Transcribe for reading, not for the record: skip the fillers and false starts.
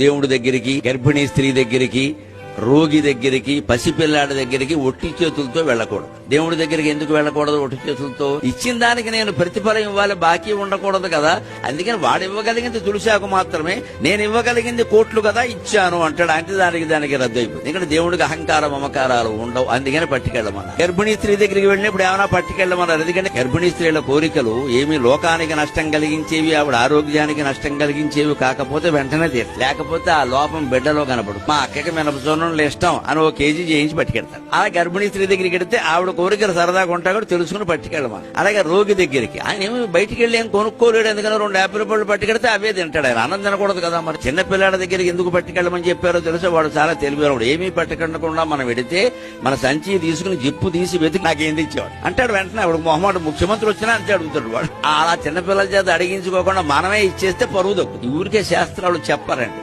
దేవుడి దగ్గరికి, గర్భిణీ స్త్రీ దగ్గరికి, రోగి దగ్గరికి, పసిపిల్లాడి దగ్గరికి ఒట్టి చేతులతో వెళ్ళకూడదు. దేవుడి దగ్గరికి ఎందుకు వెళ్ళకూడదు ఒట్టి చేతులతో? ఇచ్చిన దానికి నేను ప్రతిఫలం ఇవ్వాలి, బాకీ ఉండకూడదు కదా. అందుకని వాడు ఇవ్వగలిగింది తులసాకు మాత్రమే, నేను ఇవ్వగలిగింది కోట్లు కదా ఇచ్చాను అంటాడు. అంటే దానికి రద్దు అయిపోతుంది. ఇక్కడ దేవుడికి అహంకార మమకారాలు ఉండవు, అందుకని పట్టుకెళ్ళమన్నారు. గర్భిణీ స్త్రీ దగ్గరికి వెళ్ళినప్పుడు ఏమైనా పట్టుకెళ్ళమన్నారు. ఎందుకంటే గర్భిణీ స్త్రీల కోరికలు ఏమి లోకానికి నష్టం కలిగించేవి, ఆవిడ ఆరోగ్యానికి నష్టం కలిగించేవి కాకపోతే వెంటనే తీరు, లేకపోతే ఆ లోపం బిడ్డలో కనపడు. మా అక్కకి మినపజోన్నం ఇష్టం అని ఓ కేజీ చేయించి పట్టుకెళ్తారు. అలా గర్భిణీ స్త్రీ దగ్గరికి వెడితే ఆవిడ కోరికలు సరదాగా ఉంటా కూడా తెలుసుకుని పట్టుకెళ్ళమని. అలాగే రోగి దగ్గరికి ఆయన ఏమి బయటికి వెళ్ళి ఏం కొనుక్కోలేడు, ఎందుకని 2 యాపిల్ పళ్ళు పట్టుకెడితే అవే తింటాడు. ఆయన అన్నం తినకూడదు కదా. మరి చిన్న పిల్లాడి దగ్గరికి ఎందుకు పట్టుకెళ్ళమని చెప్పారో తెలుసా? వాడు చాలా తెలివివాడు. ఏమీ పట్టుకెళ్ళకుండా మనం వెడితే మన సంచి తీసుకుని జిప్పు తీసి వెతికి నాకేం తెచ్చేవాడు అంటాడు. వెంటనే ఆవిడ మొహమాట ముఖ్యమంత్రి వచ్చినా అంతే అడుగుతాడు వాడు. అలా చిన్నపిల్లల చేత అడిగించుకోకుండా మనమే ఇచ్చేస్తే పరువు దక్కుతుంది. ఊరికే శాస్త్రాలు చెప్పారండి.